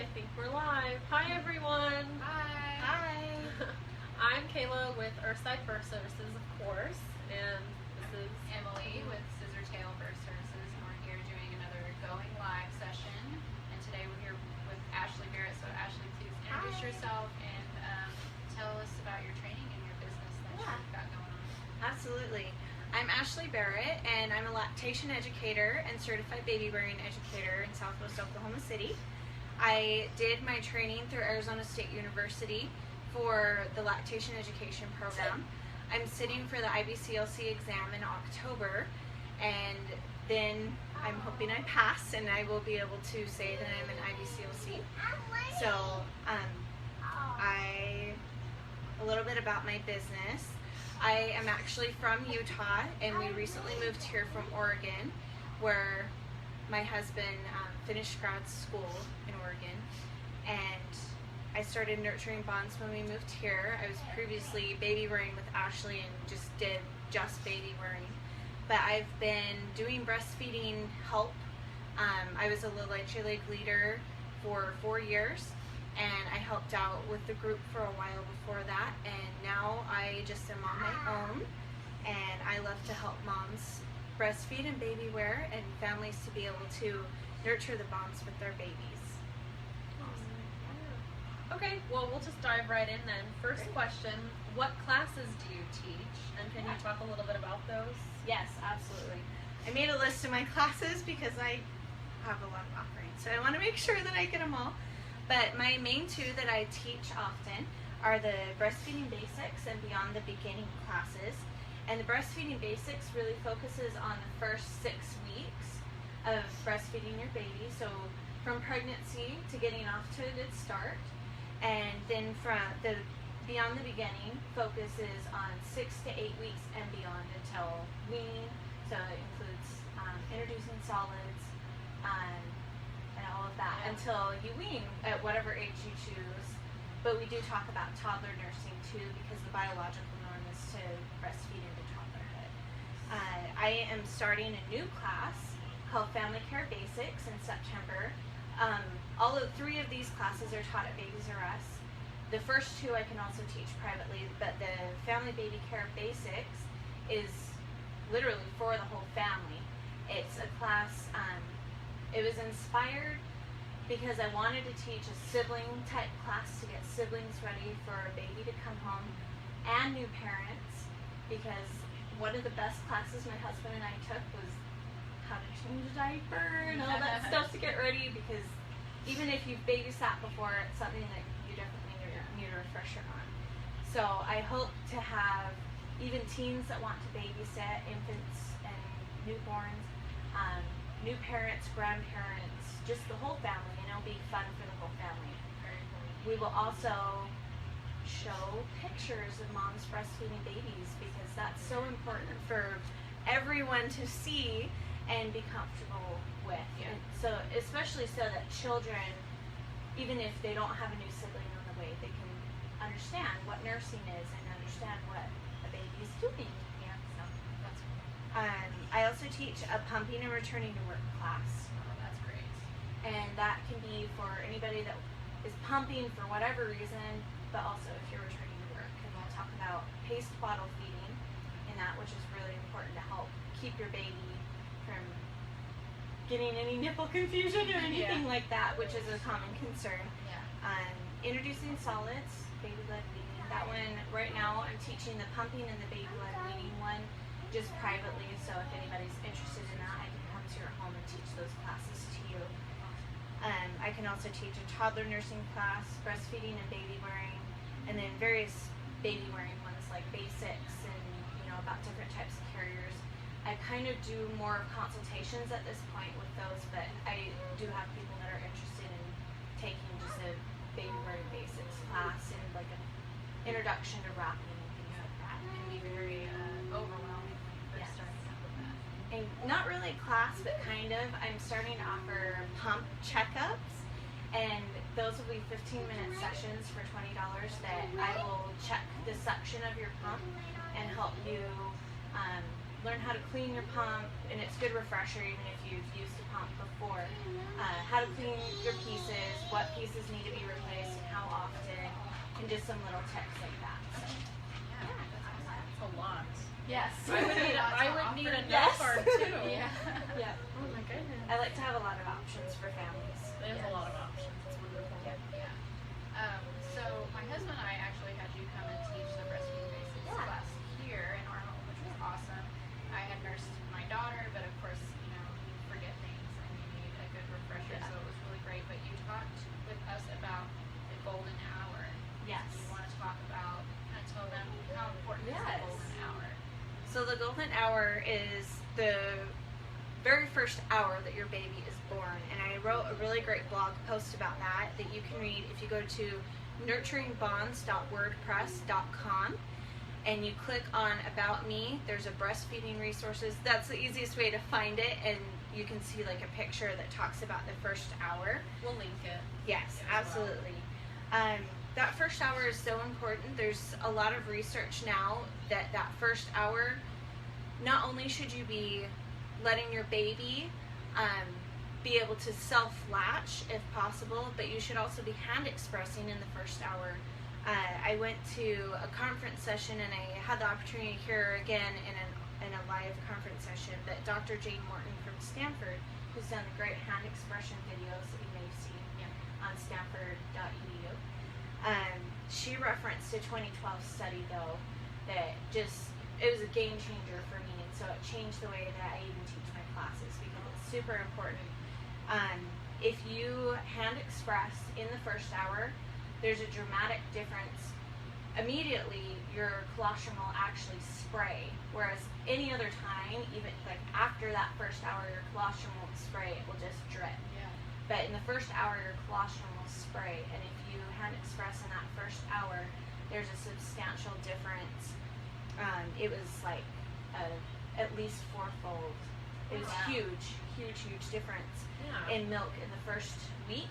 I think we're live. Hi everyone. Hi. Hi. I'm Kayla with Earthside Birth Services, of course, and this is Emily with Scissor Tail Birth Services, and we're here doing another going live session. And today we're here with Ashley Barrett. So Ashley, please introduce yourself and tell us about your training and your business that you've got going on. Absolutely. I'm Ashley Barrett, and I'm a lactation educator and certified baby wearing educator in Southwest Oklahoma City. I did my training through Arizona State University for the lactation education program. I'm sitting for the IBCLC exam in October, and then I'm hoping I pass and I will be able to say that I'm an IBCLC. So, a little bit about my business. I am actually from Utah, and we recently moved here from Oregon, where my husband finished grad school in Oregon, and I started nurturing bonds when we moved here. I was previously baby wearing with Ashley and did baby wearing, but I've been doing breastfeeding help. I was a Latching leader for 4 years, and I helped out with the group for a while before that, and now I just am on my own, and I love to help moms breastfeed and baby wear, and families to be able to nurture the bonds with their babies. Okay, well, we'll just dive right in then. First question, what classes do you teach, and can you talk a little bit about those? Yes, absolutely. I made a list of my classes because I have a lot of offerings, so I want to make sure that I get them all. But my main two that I teach often are the breastfeeding basics and beyond the beginning classes. And the breastfeeding basics really focuses on the first 6 weeks of breastfeeding your baby. So from pregnancy to getting off to a good start. And then from the beyond the beginning focuses on 6 to 8 weeks and beyond until weaning. So it includes introducing solids, and all of that until you wean at whatever age you choose. But we do talk about toddler nursing too, because the biological norm is to breastfeed into toddlerhood. I am starting a new class called Family Care Basics in September. All of 3 of these classes are taught at Babies R Us. The first 2 I can also teach privately, but the Family Baby Care Basics is literally for the whole family. It's a class, it was inspired because I wanted to teach a sibling type class to get siblings ready for a baby to come home, and new parents, because one of the best classes my husband and I took was how to change a diaper and all that stuff to get ready, because even if you've babysat before, it's something that you definitely need a refresher on. So I hope to have even teens that want to babysit, infants and newborns, new parents, grandparents, just the whole family, and it'll be fun for the whole family. We will also show pictures of moms breastfeeding babies, because that's so important for everyone to see and be comfortable with. And so especially so that children, even if they don't have a new sibling on the way, they can understand what nursing is and understand what a baby is doing. Yeah, so that's cool. I also teach a pumping and returning to work class. Oh, that's great. And that can be for anybody that is pumping for whatever reason, but also if you're returning to work. And we'll talk about paced bottle feeding and that, which is really important to help keep your baby from getting any nipple confusion or anything like that, which is a common concern. Introducing solids, baby-led weaning. That one, right now, I'm teaching the pumping and the baby-led weaning one just privately, so if anybody's interested in that, I can come to your home and teach those classes to you. I can also teach a toddler nursing class, breastfeeding and baby wearing, and then various baby wearing ones like basics and about different types of carriers. I kind of do more consultations at this point with those, but I do have people that are interested in taking just a baby wearing basics class and like an introduction to wrapping and things like that. It can be very overwhelming when you first start out with that. And not really a class, but kind of. I'm starting to offer pump checkups, and those will be 15-minute sessions for $20 that I will check the suction of your pump and help you learn how to clean your pump, and it's a good refresher even if you've used a pump before. How to clean your pieces, what pieces pieces need to be replaced and how often, and just some little tips like that. So, Yeah, that's awesome. That's a lot. yes. I would need a note Yes. card too. Yeah. Yeah. Oh my goodness. I like to have a lot of options for families. There's a lot of options. It's wonderful. Yep. Yeah. So my husband and I actually had you come and teach the breastfeeding basics Yeah. class here in our home, which was awesome. I had nursed my daughter, but of course, you forget things and you need a good refresher, Yeah. so it was really great. But you talked with us about the golden hour. Yes. Do you want to talk about, kind of tell them how important is Yes. the golden hour? So the golden hour is the very first hour that your baby is born, and I wrote a really great blog post about that you can read if you go to nurturingbonds.wordpress.com and you click on About Me. There's a breastfeeding resources. That's the easiest way to find it, and you can see like a picture that talks about the first hour. We'll link it. Yes, Yeah, as well. absolutely. That first hour is so important. There's a lot of research now that first hour, not only should you be letting your baby be able to self-latch if possible, but you should also be hand expressing in the first hour. I went to a conference session and I had the opportunity to hear again in a live conference session that Dr. Jane Morton from Stanford, who's done the great hand expression videos that you may have seen on stanford.edu. She referenced a 2012 study though that it was a game changer for me, and so it changed the way that I even teach my classes because it's super important. If you hand express in the first hour, there's a dramatic difference. Immediately your colostrum will actually spray, whereas any other time, even like after that first hour, your colostrum won't spray, it will just drip. Yeah. But in the first hour, your colostrum will spray, and if you hand express in that first hour, there's a substantial difference. It was like at least fourfold. It was Wow. huge difference Yeah. in milk in the first week,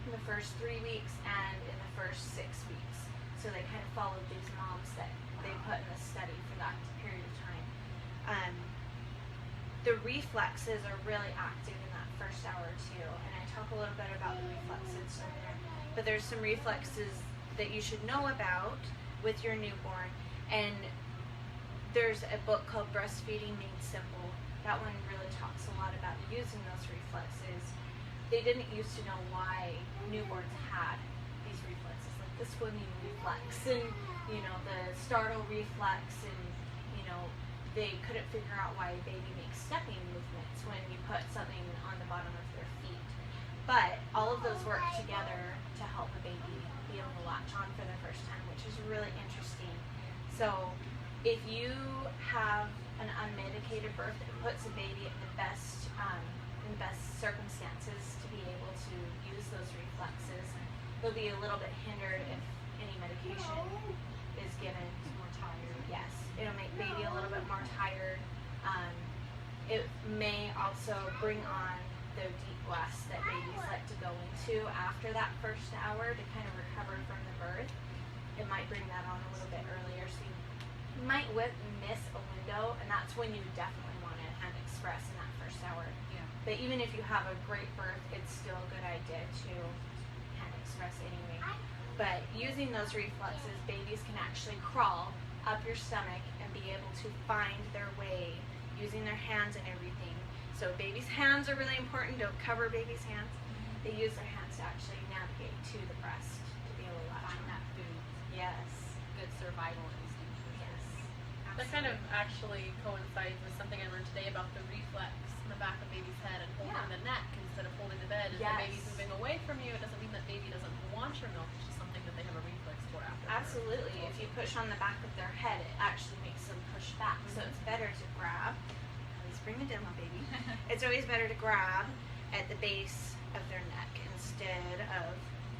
in the first 3 weeks, and in the first 6 weeks. So they kind of followed these moms that they put in the study for that period of time. The reflexes are really active in that first hour too, and I talk a little bit about the reflexes in there. But there's some reflexes that you should know about with your newborn, and there's a book called Breastfeeding Made Simple. That one really talks a lot about using those reflexes. They didn't used to know why newborns had these reflexes, like the swimming reflex and the startle reflex, and they couldn't figure out why a baby makes stepping movements when you put something on the bottom of their feet. But all of those work together to help a baby be able to latch on for the first time, which is really interesting. So if you have an unmedicated birth, it puts a baby in the best circumstances to be able to use those reflexes. They'll be a little bit hindered if any medication is given. More tired. Yes, it'll make baby a little bit more tired. It may also bring on the deep blasts that babies like to go into after that first hour to kind of recover from the birth. It might bring that on a little bit earlier, so you might miss a window, and that's when you definitely want to hand express in that first hour. Yeah. But even if you have a great birth, it's still a good idea to hand express anyway. But using those reflexes, babies can actually crawl up your stomach and be able to find their way using their hands and everything. So babies' hands are really important. Don't cover babies' hands. They use their hands to actually navigate to the breast to be able to latch Find on. that food. Yes. Good survival instinct for sure. Yes. That kind of actually coincides with something I learned today about the reflex in the back of baby's head and holding the neck instead of holding the bed. If the baby's Yes. moving away from you, it doesn't mean that baby doesn't want your milk. It's just something that they have a reflex for after. Absolutely. If you push on the back of their head, it actually makes them push back. So it's better to grab. Please bring it in, my baby. It's always better to grab at the base of their neck instead of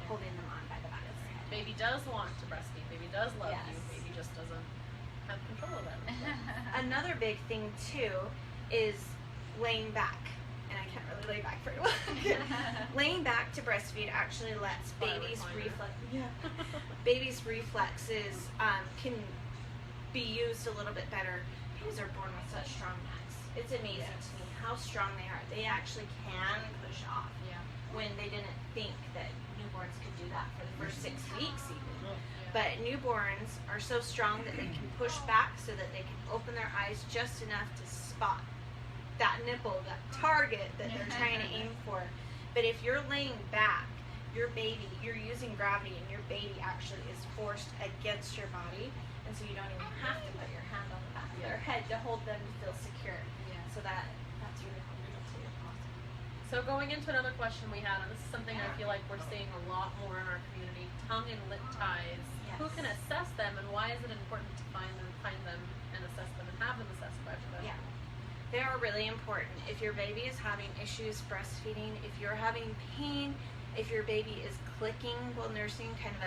holding them on by the back of their head. Baby does want to breastfeed. Baby does love you. Yes. Baby just doesn't have control of it. Another big thing too is laying back, and I can't really lay back very well. Laying back to breastfeed actually lets babies' babies' reflexes can be used a little bit better. Babies are born with such strong necks. It's amazing to me how strong they are. They actually can push off. Yeah. when they didn't think that newborns could do that for the first 6 weeks even. But newborns are so strong that they can push back so that they can open their eyes just enough to spot that nipple, that target that they're trying to aim for. But if you're laying back, your baby, you're using gravity, and your baby actually is forced against your body, and so you don't even have to put your hand on the back of their head to hold them to feel secure. So that's really cool too. So going into another question we had, and this is something I feel like we're seeing a lot more in our community: tongue and lip ties. Yes. Who can assess them, and why is it important to find them and assess them, and have them assessed by a professional? Yeah. They are really important. If your baby is having issues breastfeeding, if you're having pain, if your baby is clicking while nursing, kind of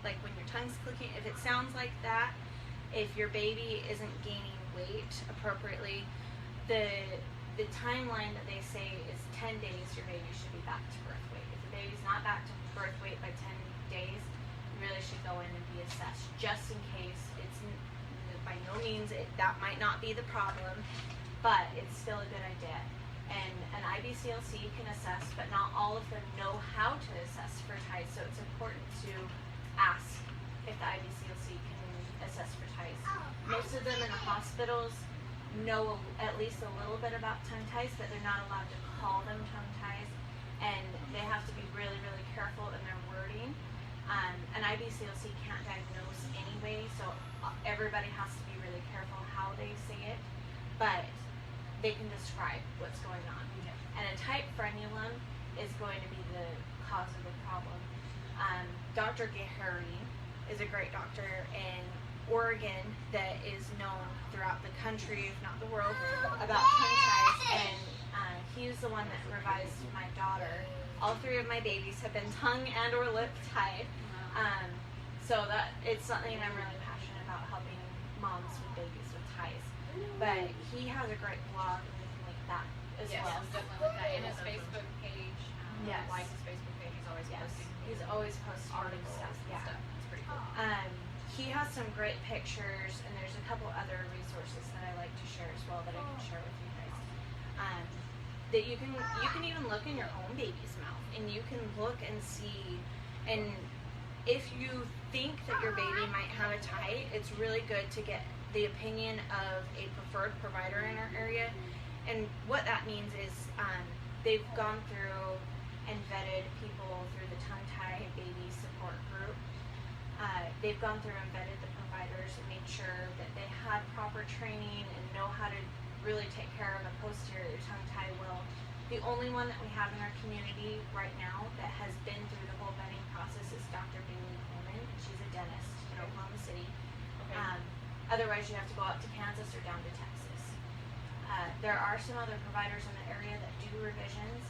like when your tongue's clicking, if it sounds like that, if your baby isn't gaining weight appropriately, the timeline that they say is 10 days, your baby should be back to birth weight. If the baby's not back to birth weight by 10 days, you really should go in and be assessed, just in case. It's by no means, that might not be the problem, but it's still a good idea. And an IBCLC can assess, but not all of them know how to assess for ties, so it's important to ask if the IBCLC can assess for ties. Most of them in the hospitals know at least a little bit about tongue ties, but they're not allowed to call them tongue ties, and they have to be really, really careful in their wording. An IBCLC can't diagnose anyway, so everybody has to be really careful how they say it, but they can describe what's going on. And a tight frenulum is going to be the cause of the problem. Dr. Gehary is a great doctor in Oregon that is known throughout the country, if not the world, about tongue ties, and he's the one that revised my daughter. All 3 of my babies have been tongue and or lip tied. So that it's something I'm really passionate about, helping moms with babies with ties. But he has a great blog and everything like that as well. Yes, definitely like that. And his Facebook page, Yes. like his Facebook page, he's always posting. He's always posting articles stuff. and Yeah. stuff. It's pretty cool. He has some great pictures, and there's a couple other resources that I like to share as well that I can share with you guys. That you can even look in your own baby's mouth, and you can look and see. And if you think that your baby might have a tie, it's really good to get the opinion of a preferred provider in our area. And what that means is they've gone through and vetted people through the tongue tie baby support group. They've gone through and vetted the providers and made sure that they had proper training and know how to really take care of a posterior tongue tie well. The only one that we have in our community right now that has been through the whole vetting process is Dr. Bailey Coleman. She's a dentist in Oklahoma City. Otherwise, you have to go up to Kansas or down to Texas. There are some other providers in the area that do revisions.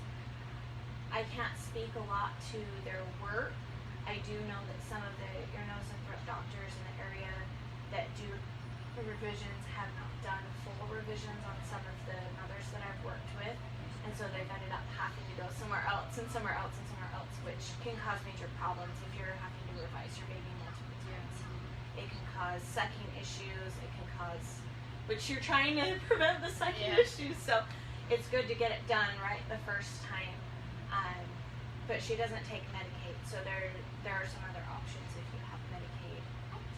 I can't speak a lot to their work. I do know that some of the ear, nose, and throat doctors in the area that do the revisions have not done full revisions on some of the mothers that I've worked with, and so they've ended up having to go somewhere else and somewhere else and somewhere else, which can cause major problems if you're having to revise your baby multiple times. It can cause sucking issues. It can cause, which you're trying to prevent the sucking issues. So it's good to get it done right the first time. But she doesn't take Medicaid, so there are some other options if you have Medicaid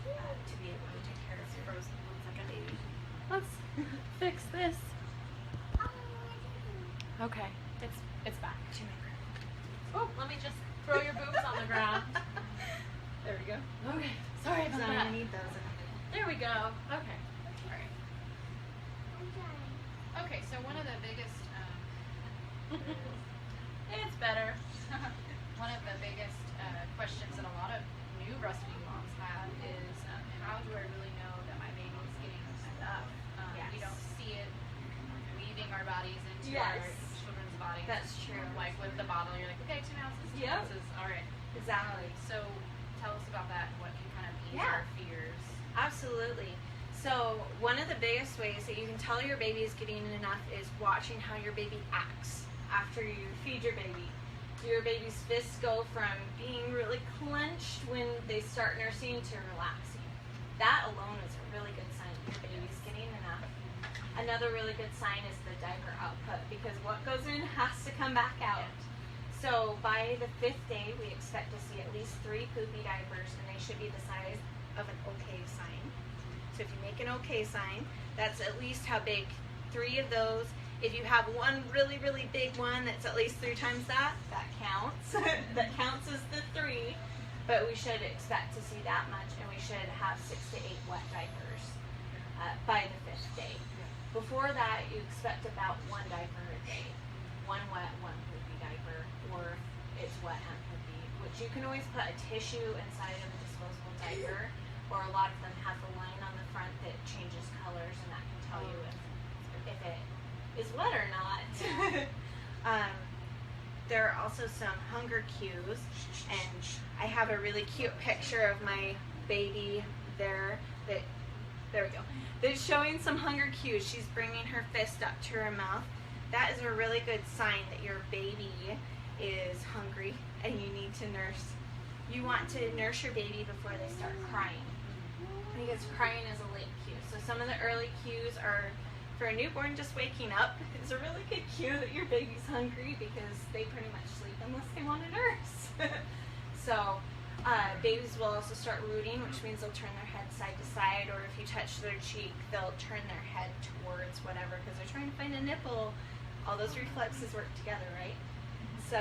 to be able to take care of your frozen ones like a baby. Let's fix this. Okay, it's back. Oh, let me just throw your boobs on the ground. There we go. Okay, sorry about that. I need those. There we go. Okay. All right. Okay, so one of the biggest, It's better. one of the biggest questions that a lot of new breastfeeding moms have is, how do I really know that my baby is getting enough? We don't see it weaving our bodies into our children's bodies. That's true. Like with the bottle, you're like, okay, 2 ounces, 2 Yep. ounces. All right. Exactly. So tell us about that and what can kind of ease Yeah. our fears. Absolutely. So one of the biggest ways that you can tell your baby is getting enough is watching how your baby acts after you feed your baby. Do your baby's fists go from being really clenched when they start nursing to relaxing? That alone is a really good sign that your baby's getting enough. Another really good sign is the diaper output, because what goes in has to come back out. So by the 5th day, we expect to see at least 3 poopy diapers, and they should be the size of an okay sign. So if you make an okay sign, that's at least how big 3 of those. If you have one really, really big one that's at least 3 times that, that counts. That counts as the 3. But we should expect to see that much, and we should have 6 to 8 wet diapers by the 5th day. Before that, you expect about 1 diaper a day. 1 wet, 1 poopy diaper, or it's wet and poopy, which you can always put a tissue inside of a disposable diaper, or a lot of them have the line on the front that changes colors, and that can tell you if it is wet or not. There are also some hunger cues, and I have a really cute picture of my baby there there we go. That's showing some hunger cues. She's bringing her fist up to her mouth. That is a really good sign that your baby is hungry and you need to nurse. You want to nurse your baby before they start crying, because crying is a late cue. So some of the early cues are, for a newborn just waking up is a really good cue that your baby's hungry, because they pretty much sleep unless they want to nurse. So babies will also start rooting, which means they'll turn their head side to side, or if you touch their cheek, they'll turn their head towards whatever, because they're trying to find a nipple. All those reflexes work together, right? So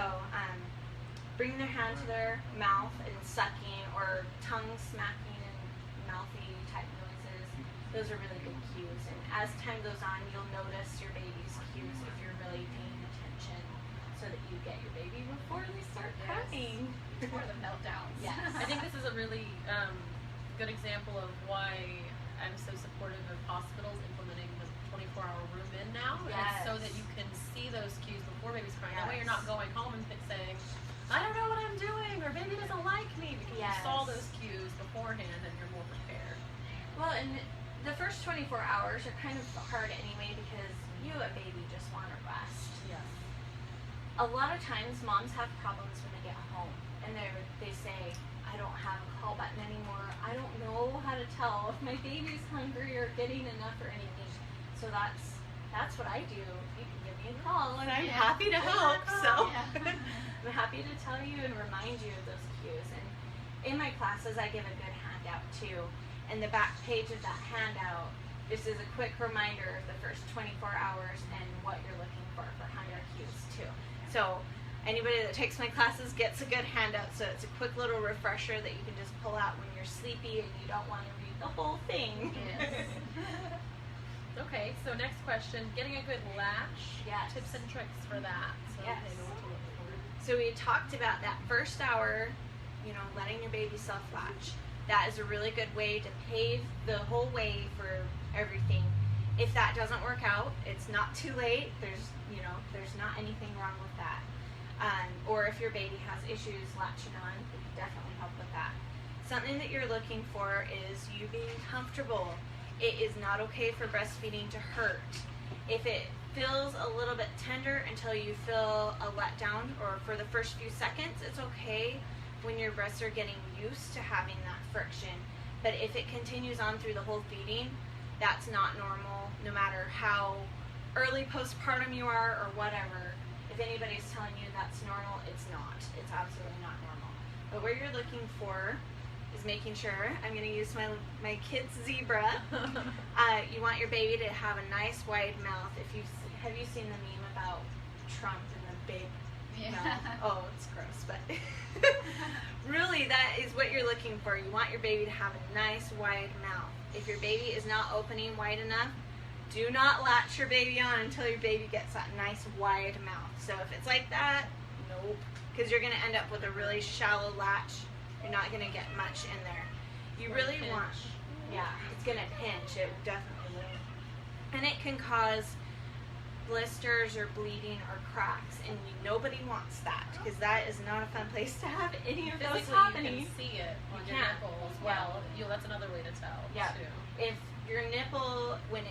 bringing their hand to their mouth and sucking, or tongue smacking and mouthy type noises, those are really good cues. And as time goes on, you'll notice your baby's cues if you're really paying attention, so that you get your baby before they start crying. Before the meltdowns. Yes. I think this is a really good example of why I'm so supportive of hospitals implementing the 24-hour room in now. Yes. It's so that you can see those cues before baby's crying. That way you're Yes. not going home and saying, I don't know what I'm doing, or baby doesn't like me, because Yes. you saw those cues beforehand and you're more prepared. Well, and the first 24 hours are kind of hard anyway, because you, a baby, just want to rest. Yes. A lot of times moms have problems when they get home, and they say, I don't have a call button anymore. I don't know how to tell if my baby's hungry or getting enough or anything. So that's what I do. You can give me a call, and I'm happy to help. So I'm happy to tell you and remind you of those cues. And in my classes, I give a good handout too. And the back page of that handout, this is a quick reminder of the first 24 hours and what you're looking for hunger cues too. So anybody that takes my classes gets a good handout, so it's a quick little refresher that you can just pull out when you're sleepy and you don't want to read the whole thing. Yes. Okay, so next question, getting a good latch. Yes. Tips and tricks for that. So Yes. they know what to look for. So we talked about that first hour, letting your baby self-latch. That is a really good way to pave the whole way for everything. If that doesn't work out, it's not too late. There's not anything wrong with that. Or if your baby has issues latching on, we can definitely help with that. Something that you're looking for is you being comfortable. It is not okay for breastfeeding to hurt. If it feels a little bit tender until you feel a letdown, or for the first few seconds, it's okay when your breasts are getting used to having that friction. But if it continues on through the whole feeding, that's not normal, no matter how early postpartum you are or whatever. If anybody's telling you that's normal, it's not. It's absolutely not normal. But what you're looking for is making sure, I'm going to use my kid's zebra. You want your baby to have a nice wide mouth. Have you seen the meme about Trump and the big mouth? Oh, it's gross, but really that is what you're looking for. You want your baby to have a nice wide mouth. If your baby is not opening wide enough, do not latch your baby on until your baby gets that nice wide mouth. So if it's like that, nope, because you're going to end up with a really shallow latch. You're not going to get much in there. You really want, it's going to pinch. It definitely will. And it can cause blisters or bleeding or cracks, and nobody wants that, because that is not a fun place to have any of those happening. You can see it on You your can. nipple as well. That's another way to tell too. If your nipple, when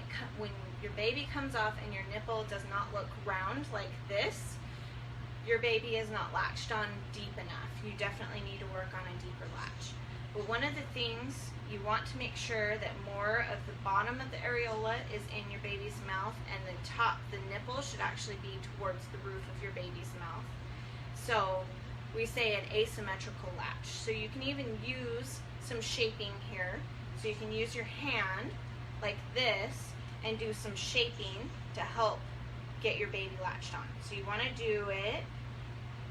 your baby comes off and your nipple does not look round like this, your baby is not latched on deep enough. You definitely need to work on a deeper latch. But one of the things, you want to make sure that more of the bottom of the areola is in your baby's mouth, and the nipple should actually be towards the roof of your baby's mouth. So we say an asymmetrical latch. So you can even use some shaping here. So you can use your hand like this and do some shaping to help get your baby latched on. So you want to do it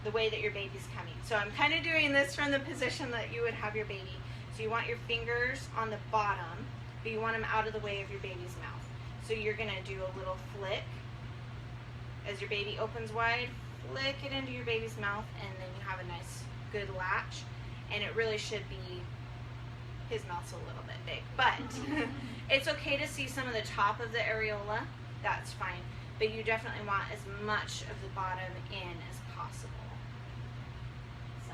the way that your baby's coming. So I'm kind of doing this from the position that you would have your baby. So you want your fingers on the bottom, but you want them out of the way of your baby's mouth. So you're going to do a little flick as your baby opens wide, flick it into your baby's mouth, and then you have a nice good latch. And it really should be, his mouth's a little bit big, but it's okay to see some of the top of the areola. That's fine, but you definitely want as much of the bottom in as possible. So,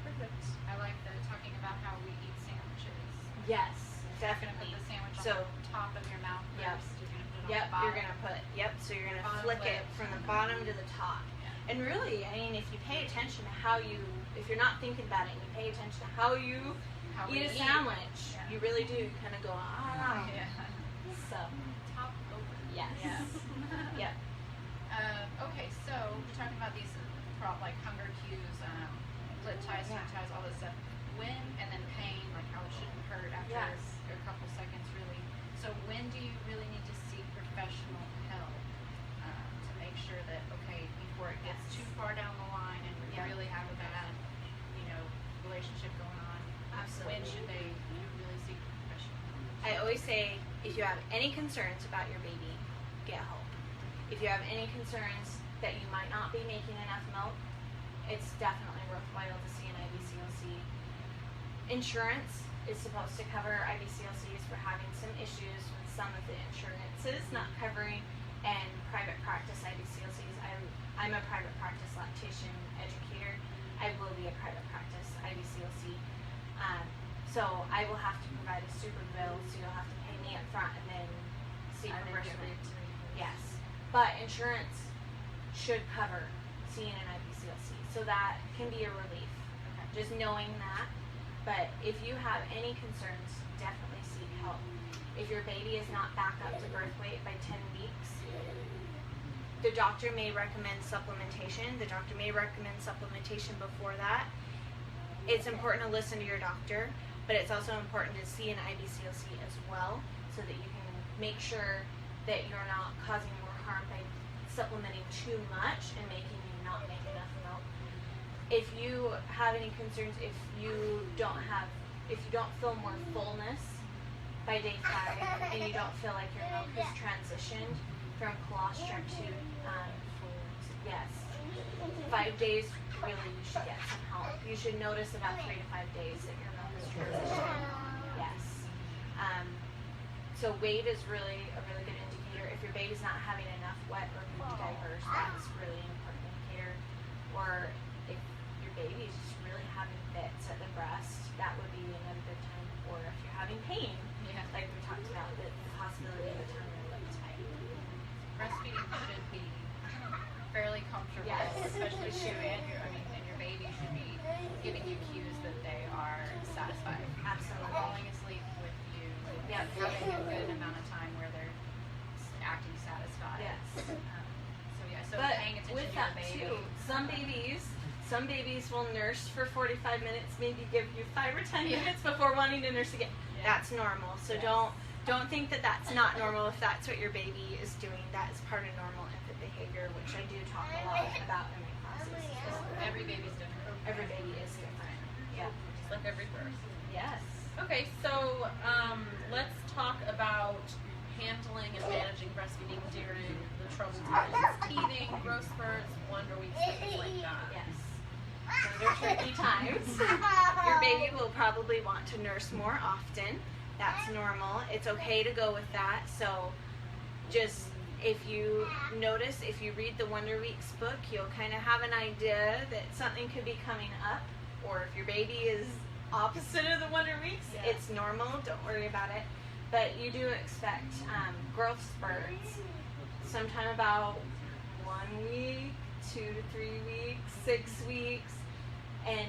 Perfect. I like the talking about how we eat sandwiches. yes, You're gonna put definitely. the sandwich So, on the top of your mouth yep. first. You're gonna put it on Yep, the bottom. you're gonna put. Yep, so you're gonna Bottom flick it lip. from the bottom to the top. And really, I mean, if you pay attention to how you, if you're not thinking about it, and you pay attention to how you How we eat a sandwich, Yeah. you really do kind of go, ah. Yeah. So, Top over. yes. Yeah. Yep. Okay, so we're talking about these like hunger cues, lip ties, tongue ties, all this stuff. When and then pain, like how it shouldn't hurt after Yes. a couple seconds, really. So when do you really need to seek professional help to make sure that before it gets too far down the line and we Yeah. really have a bad, relationship going on? Absolutely. When should they really seek professional help? I always say, if you have any concerns about your baby, get help. If you have any concerns that you might not be making enough milk, it's definitely worthwhile to see an IBCLC. Insurance is supposed to cover IBCLCs for having some issues with some of the insurances not covering, and private practice IBCLCs. I'm a private practice lactation educator. I will be a private practice IBCLC. So I will have to provide a super bill, so you'll have to pay me up front and then seek reimbursement. Yes. But insurance should cover seeing an IBCLC. So that can be a relief. Okay. Just knowing that. But if you have any concerns, definitely seek help. If your baby is not back up to birth weight by 10 weeks, the doctor may recommend supplementation. The doctor may recommend supplementation before that. It's important to listen to your doctor, but it's also important to see an IBCLC as well, so that you can make sure that you're not causing more harm by supplementing too much and making you not make enough milk. If you have any concerns, if you don't feel more fullness by day 5, and you don't feel like your milk has transitioned from colostrum to yes, 5 days, really you should get some help. You should notice about 3 to 5 days that your milk is transitioning. Yes. So weight is really a really good indicator. If your baby's not having enough wet or poopy diapers, that's really an important indicator. Or if your baby is just really having fits at the breast, that would be another good time. Or if you're having pain, like we talked about, the possibility of a tongue or lip tie. Breastfeeding should be fairly comfortable, Yes. especially you and your baby should be giving you cues that they are satisfied. Absolutely. Falling asleep with you, Yep. having a good amount of time where they're acting satisfied. Yes. So But paying attention with to your that baby. too, some babies will nurse for 45 minutes, maybe give you 5 or 10 minutes before wanting to nurse again. Yeah. That's normal. So Yes. don't think that that's not normal if that's what your baby is doing. That is part of normal infant behavior, which I do talk a lot about in my classes. Every baby's different. Every baby is different. Yeah. Just like every birth. Yes. Okay, so let's talk about handling and managing breastfeeding during the troubled times. Teething, growth spurts, wonder weeks, things like that. Yes. Those are tricky times. Your baby will probably want to nurse more often. That's normal. It's okay to go with that. So just if you notice, if you read the Wonder Weeks book, you'll kind of have an idea that something could be coming up. Or if your baby is opposite of the Wonder Weeks, it's normal. Don't worry about it. But you do expect growth spurts sometime about 1 week, 2 to 3 weeks, 6 weeks, and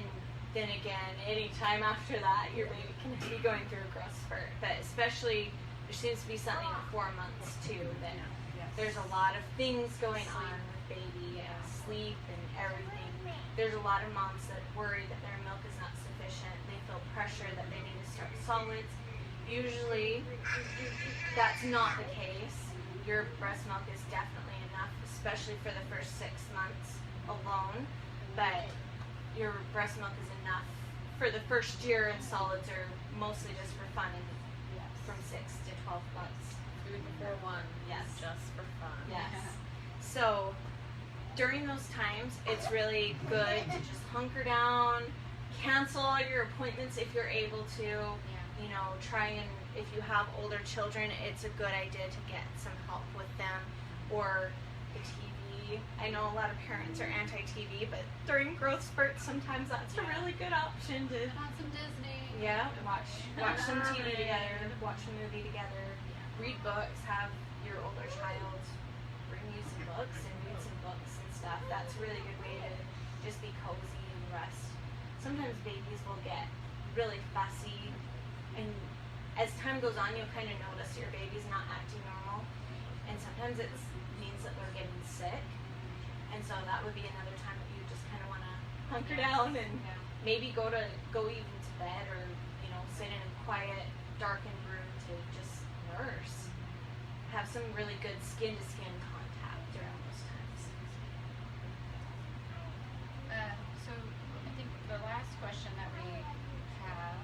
then again, any time after that, your baby can be going through a growth spurt. But especially, there seems to be something at 4 months too, that there's a lot of things going on with baby. sleep and everything. There's a lot of moms that worry that their milk is not sufficient. They feel pressure that they need to start solids. Usually, that's not the case. Your breast milk is definitely enough, especially for the first 6 months alone. But your breast milk is enough for the first year, and solids are mostly just for fun and from 6 to 12 months. Food before one. Yes. Just for fun. Yes. So during those times, it's really good to just hunker down, cancel all your appointments if you're able to. You know, try and, if you have older children, it's a good idea to get some help with them, or the TV. I know a lot of parents are anti-TV, but during growth spurts, sometimes that's a really good option to. Put on some Disney. Yeah, watch some TV together, watch a movie together, read books, have your older child bring you some books and read some books and stuff. That's a really good way to just be cozy and rest. Sometimes babies will get really fussy, and as time goes on, you'll kind of notice your baby's not acting normal, and sometimes it means that they're getting sick, and so that would be another time that you just kind of want to hunker down and maybe go even to bed, or sit in a quiet, darkened room to just nurse. Have some really good skin-to-skin contact during those times. So I think the last question that we have,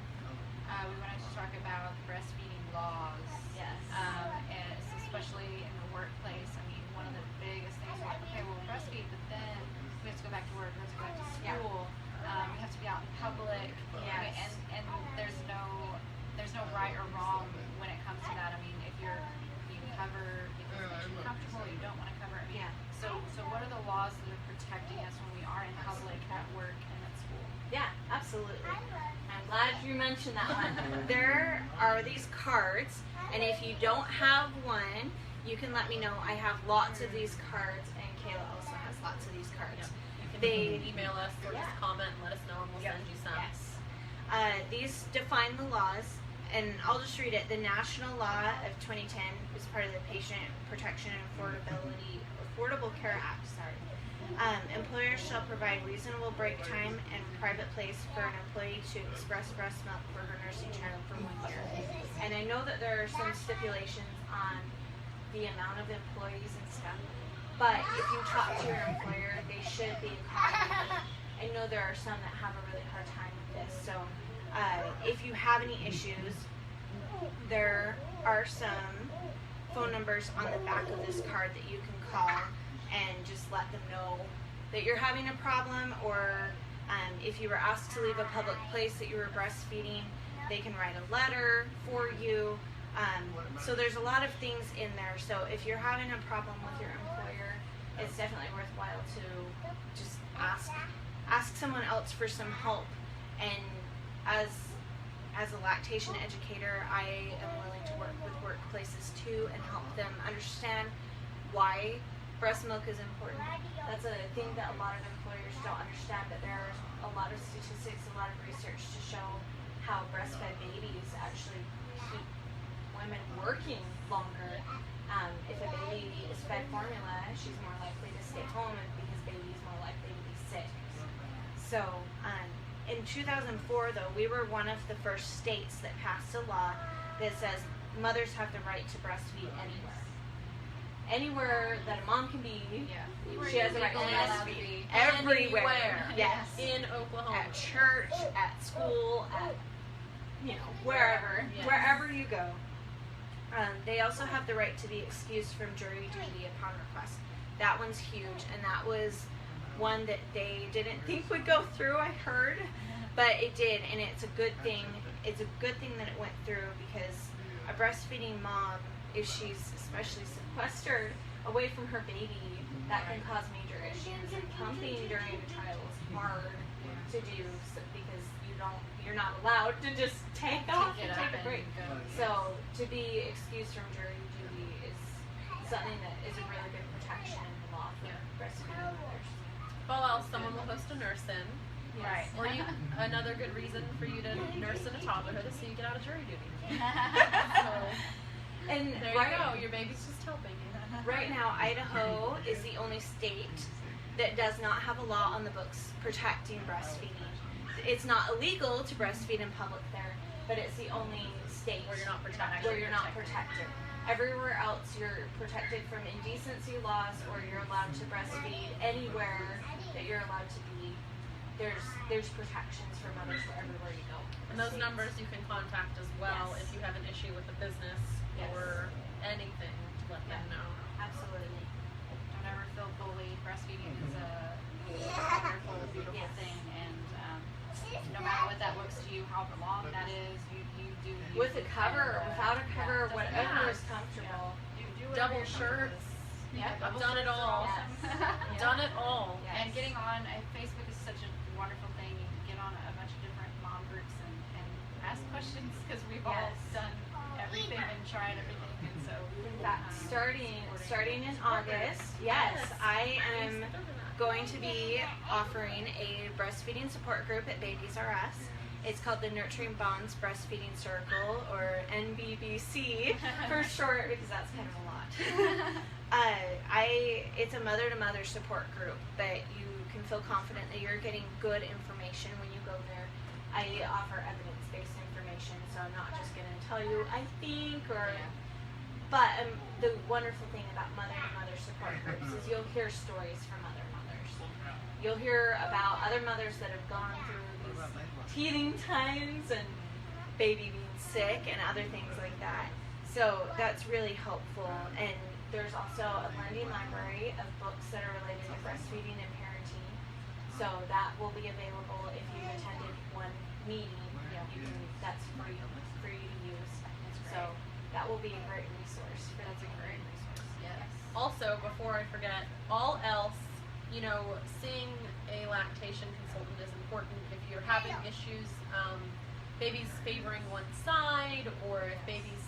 we wanted to talk about breastfeeding laws. Yes. And especially in the workplace. I mean, one of the biggest things is like, okay, we'll breastfeed, but then we have to go back to work, we have to go back to school. We have to be out in public. Yes. And there's no right or wrong when it comes to that. I mean, if you cover, if it's makes you comfortable, you don't want to cover. I mean, So what are the laws that are protecting us when we are in public, at work, and at school? Yeah, absolutely. I'm glad you mentioned that one. There are these cards, and if you don't have one, you can let me know. I have lots of these cards, and Kayla also has lots of these cards. Yep. You They can email us or just comment and let us know, and we'll send you some. Yes. These define the laws, and I'll just read it. The National Law of 2010 is part of the Patient Protection and Affordable Care Act. Employers shall provide reasonable break time and private place for an employee to express breast milk for her nursing child for 1 year. And I know that there are some stipulations on the amount of employees and stuff, but if you talk to your employer, they should be accommodating. I know there are some that have a really hard time with this, so if you have any issues, there are some phone numbers on the back of this card that you can call and just let them know that you're having a problem, or if you were asked to leave a public place that you were breastfeeding, they can write a letter for you. So there's a lot of things in there. So if you're having a problem with your employer, it's definitely worthwhile to just ask someone else for some help. And as a lactation educator, I am willing to work with workplaces too and help them understand why breast milk is important. That's a thing that a lot of employers don't understand, but there are a lot of statistics, a lot of research to show how breastfed babies actually keep women working longer. If a baby is fed formula, she's more likely to stay home because baby's more likely to be sick. So in 2004, though, we were one of the first states that passed a law that says mothers have the right to breastfeed anywhere. Anywhere that a mom can be, she has the right to breastfeed. Everywhere. Yes. In Oklahoma. At church, at school, at wherever. Yes. Wherever you go. They also have the right to be excused from jury duty upon request. That one's huge, and that was one that they didn't think would go through, I heard, but it did, and it's a good thing. It's a good thing that it went through, because a breastfeeding mom, if she's especially sequestered away from her baby, that can cause major issues. And pumping during a child is hard to do because you're not allowed to just take off and take a break. So to be excused from jury duty is something that is a really good protection in the law for breastfeeding mothers. Well, someone will host a nurse in. Right. Or another good reason for you to nurse in a toddlerhood is so you get out of jury duty. So, And there you go. Your baby's just helping you. Right now, Idaho is the only state that does not have a law on the books protecting breastfeeding. It's not illegal to breastfeed in public there, but it's the only state Where you're not protected. where you're not protected. Everywhere else, you're protected from indecency laws, or you're allowed to breastfeed anywhere that you're allowed to be. There's protections for mothers for everywhere you go. And those numbers you can contact as well Yes. if you have an issue with the business Yes. or anything. Let them know. Absolutely. Don't ever feel bullied. Breastfeeding is a wonderful, beautiful Yes. thing, and no matter what that looks to you, how long that is, you do you. With a cover, or without a cover, doesn't whatever matter. is comfortable. Do whatever Double you're comfortable shirts. with. Yeah, I've double done it shirts are all. awesome. Yes. Done it all. Yes. And getting on Facebook is such a wonderful thing. You can get on a bunch of different mom groups and ask questions, because we've all Yes. done everything and tried everything, and so In fact, starting in August, yes, I am going to be offering a breastfeeding support group at Babies R Us. It's called the Nurturing Bonds Breastfeeding Circle, or NBBC for short, because that's kind of a lot. It's a mother-to-mother support group, but you can feel confident that you're getting good information when you go there. I offer evidence-based information, so I'm not just going to tell you I think, or. But the wonderful thing about mother-to-mother support groups is you'll hear stories from other mothers. You'll hear about other mothers that have gone through these teething times and baby being sick and other things like that. So that's really helpful. And there's also a learning library of books that are related to breastfeeding and parenting. So that will be available if you've attended one meeting. That's free to use. So that will be a great resource for that's a great resource. Yes. Also, before I forget, all else, seeing a lactation consultant is important if you're having issues, babies favoring one side, or if babies,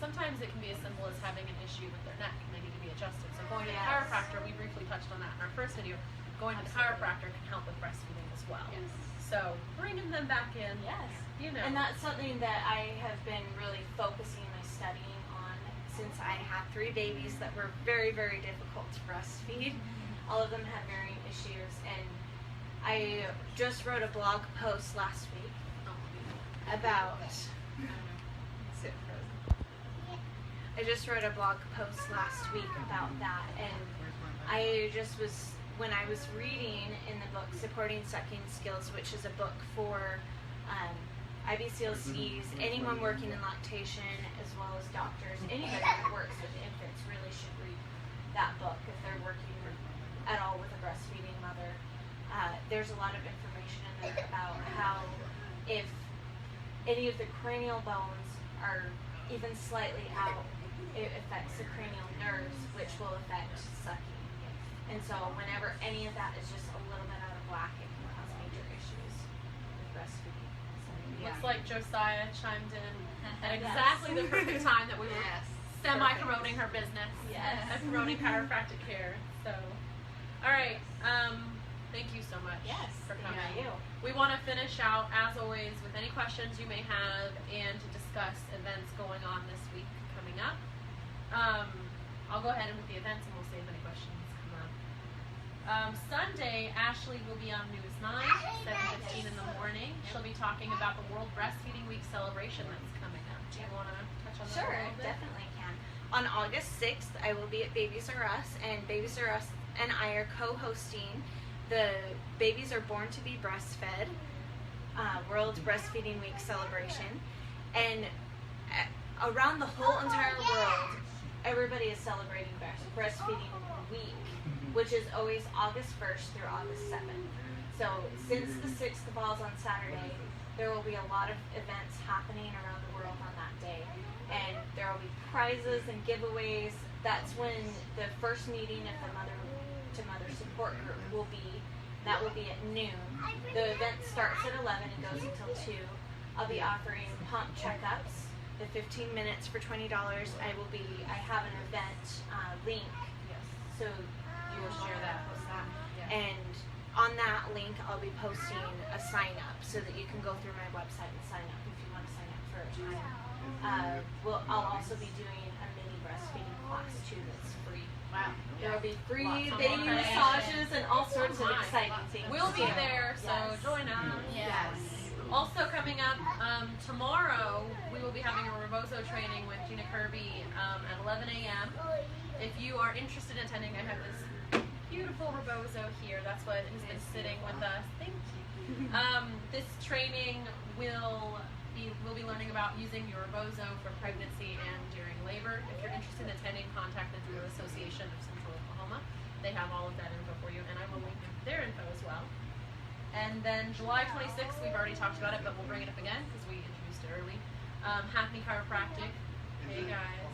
sometimes it can be as simple as having an issue with their neck and they need to be adjusted. So going to the chiropractor, we briefly touched on that in our first video, going to the chiropractor can help with breastfeeding as well. Yes. So bringing them back in, Yes. And And that's something that I have been really focusing my studying on since I had 3 babies that were very, very difficult to breastfeed. All of them had varying issues, and I just wrote a blog post last week about. I just wrote a blog post last week about that, and I just was, when I was reading in the book Supporting Sucking Skills, which is a book for IBCLCs, anyone working in lactation, as well as doctors, anybody that works with infants really should read that book if they're working at all with a breastfeeding mother. There's a lot of information in there about how if any of the cranial bones are even slightly out, it affects the cranial nerves, which will affect sucking. And so whenever any of that is just a little bit out of whack, it can cause major issues with breastfeeding. looks like Josiah chimed in at exactly the perfect time that we were semi-promoting her business. Yes. And promoting chiropractic care. So, all right. Thank you so much for coming. Yeah, you. We want to finish out, as always, with any questions you may have and to discuss events going on this week coming up. I'll go ahead and with the events and we'll see if any questions come up. Sunday, Ashley will be on News 9, 7:15 in the morning. She'll be talking about the World Breastfeeding Week celebration that's coming up. Do you want to touch on that Sure, a little bit? definitely can. On August 6th, I will be at Babies R Us, and Babies R Us and I are co-hosting the Babies Are Born to Be Breastfed World Breastfeeding Week celebration. And around the whole entire world, everybody is celebrating Breastfeeding Week, which is always August 1st through August 7th. So since the 6th falls on Saturday, there will be a lot of events happening around the world on that day. And there will be prizes and giveaways. That's when the first meeting of the mother-to-mother support group will be. That will be at noon. The event starts at 11 and goes until 2. I'll be offering pump checkups, the 15 minutes for $20. I have an event link, so you will share that. And on that link, I'll be posting a sign up so that you can go through my website and sign up if you want to sign up for a time. I'll also be doing a mini breastfeeding class too that's free Wow. There will be free Lots of baby information. massages and all sorts of Oh my. exciting things. We'll be too. there, so Yes. join us. Yes. Also coming up tomorrow, we will be having a Rebozo training with Gina Kirby at 11 a.m. If you are interested in attending, I have this beautiful Rebozo here. That's what has been sitting with us. Thank you. This training we'll be learning about using your Rebozo for pregnancy and during labor. If you're interested in attending, contact the Drew Association of Central Oklahoma. They have all of that info for you, and I will link their info as well. And then July 26th, we've already talked about it, but we'll bring it up again because we introduced it early. Hackney Chiropractic. Hey guys.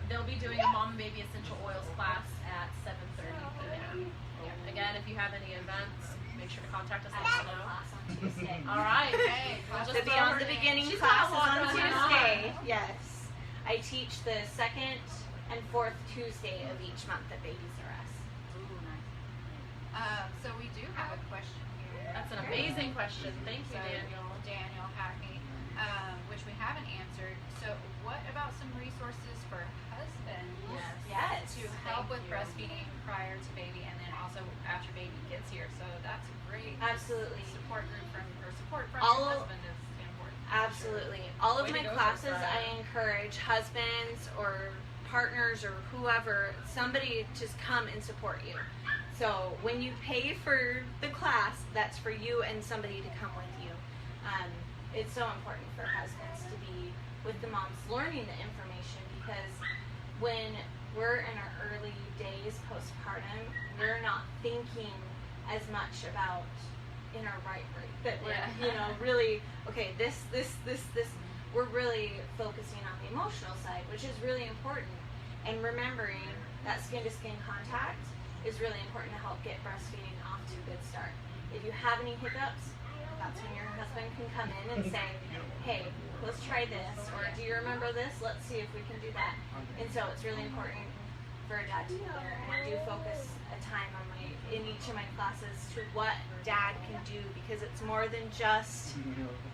They'll be doing a mom and baby essential oils class at 7:30 p.m. Again, if you have any events, make sure to contact us. I Let us have a know. class on Tuesday. All right. Okay. We'll The just throw Beyond her the name. Beginning She's class got is one on going Tuesday. Yes. I teach the second and fourth Tuesday of each month at Babies R Us. Ooh, nice. So we do have a question here. That's an amazing question. Thank you, So, Daniel. Hackney, which we haven't answered. So what about some resources for husbands Yes. to help with you. breastfeeding prior to baby and then also after baby gets here? So that's a great Absolutely. support from All- your husband is important. Absolutely. All of Way to my go, classes, Josiah. I encourage husbands or partners or whoever, somebody to come and support you. So when you pay for the class, that's for you and somebody to come with you. It's so important for husbands to be with the moms learning the information, because when we're in our early days postpartum, we're not thinking as much about in our right brain that we're, Yeah. really, okay, this. We're really focusing on the emotional side, which is really important. And remembering that skin-to-skin contact is really important to help get breastfeeding off to a good start. If you have any hiccups, that's when your husband can come in and say, hey, let's try this, or do you remember this? Let's see if we can do that. And so it's really important for a dad to be there. And I do focus a time in each of my classes to what dad can do, because it's more than just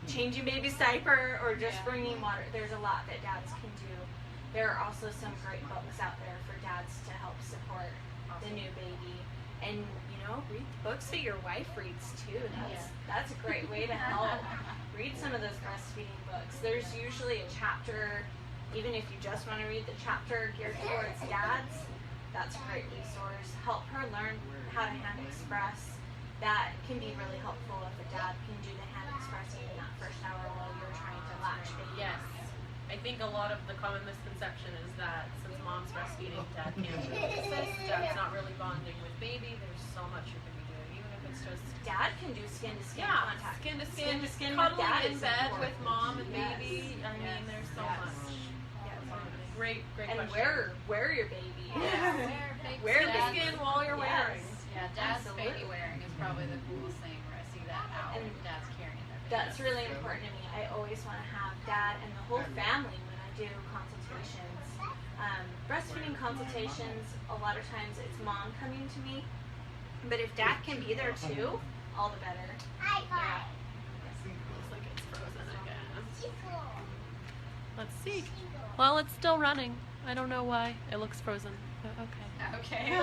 changing baby's diaper or just bringing water. There's a lot that dads can do. There are also some great books out there for dads to help support the new baby. And, read books that your wife reads too. That's a great way to help. Read some of those breastfeeding books. There's usually a chapter, even if you just want to read the chapter geared towards dads, that's a great resource. Help her learn how to hand express. That can be really helpful if a dad can do the hand expressing in that first hour while you're trying to latch baby. Yes. I think a lot of the common misconception is that since mom's breastfeeding, dad can't really assist. Dad's not really bonding with baby. There's so much you can be doing, even if it's just Dad can do skin-to-skin yeah, contact. skin to skin, Skin-to-skin with cuddling dad in is bed important. with mom and Yes. baby. I mean, there's so Yes. much. Yes. Great And question. wear your baby. Wear the Dad's- skin while you're wearing. Yeah, dad's Absolutely. baby wearing is probably the coolest thing where I see that out. And Dad's carrying their baby. That's really important to me. I always want to have dad and the whole family when I do consultations. Breastfeeding consultations, a lot of times it's mom coming to me, but if dad can be there too, all the better. Yeah. Looks like it's frozen again. Let's see. Well, it's still running. I don't know why. It looks frozen. But okay. Okay.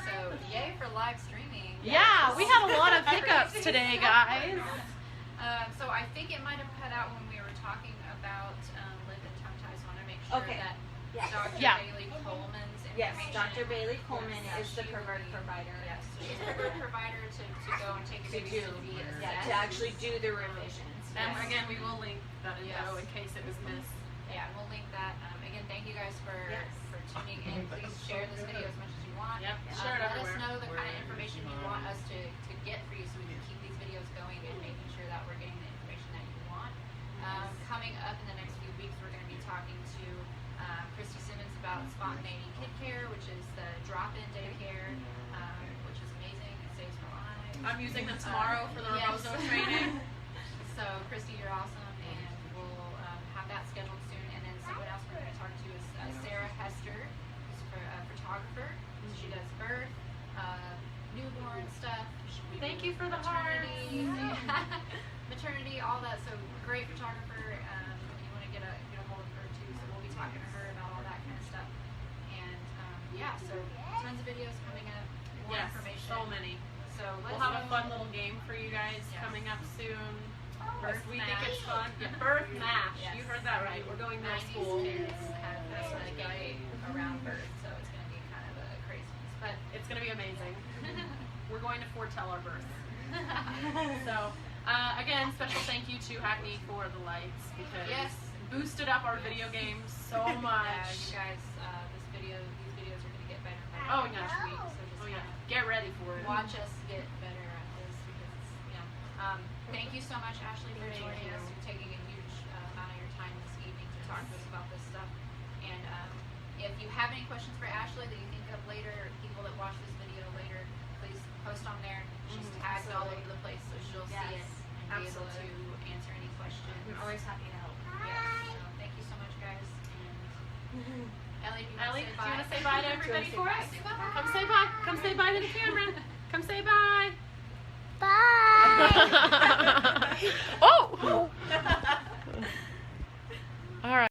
So yay for live streaming. Yeah, we had a lot of hiccups today, guys. So I think it might have cut out when we were talking about lip and tongue ties. I want to make sure Okay. that Yes. Dr. Yeah. Bailey Coleman's Yes, information. Dr. Bailey Coleman is the She preferred will be- provider. Yes, so she's the preferred provider to go and take To your baby to be assessed. Yeah, to actually do the revisions. And Yes. again, we will link that info Yes. in case it was missed. Yeah, we'll link that. Again, thank you guys for Yes. tuning in. Please share this video as much as you want. Yep, share it Let us everywhere. know the kind of information you want us to get for you so we can keep these videos going and making sure that we're getting the information that you want. Coming up in the next few weeks, we're going to be talking to Christy Simmons about spontaneity kid care, which is the drop-in daycare, which is amazing. It saves her lives. I'm using them tomorrow for the Yes. Rebozo training. So, Christy, you're awesome, and we'll have that scheduled soon. And then someone else we're going to talk to is Sarah Hester, who's a photographer. She does birth, newborn stuff. Thank you for the hearts. maternity, maternity, all that. So, great photographer. If you want to get a hold of her too. So we'll be talking to her about all that kind of stuff. yeah, so tons of videos coming up, more Yes, information. so many. So We'll let's have a go. fun little game for you guys Yes. coming up soon. Birth we mash. think it's fun. Yeah, birth mash. Yes. You heard that right. We're going middle 90s school. kids have this game around birth, so it's going to be kind of a craziness. But It's going to be amazing. We're going to foretell our birth. So, again, special thank you to Hackney for the lights because Yes. boosted up our video games so yeah, much. you guys, these videos are going to get better and better Oh, each yeah. week. So just Oh yeah, kinda get ready for it. watch us get better at this because it's, thank you so much, Ashley, for Thank joining you. us and taking a huge amount of your time this evening to talk to us about this stuff. And if you have any questions for Ashley that you think of later, or people that watch this video later, please post on there. She's Mhm, tagged all absolutely. over the place, so she'll see Yes, it and be able to answer any questions. I'm always happy to help. Yes, so thank you so much, guys. And Ellie, do you Ellie, want to say do bye? you want to say bye to everybody say for bye? us? Say bye. Come say bye. Come say bye to the camera. Come say bye. Bye. Oh!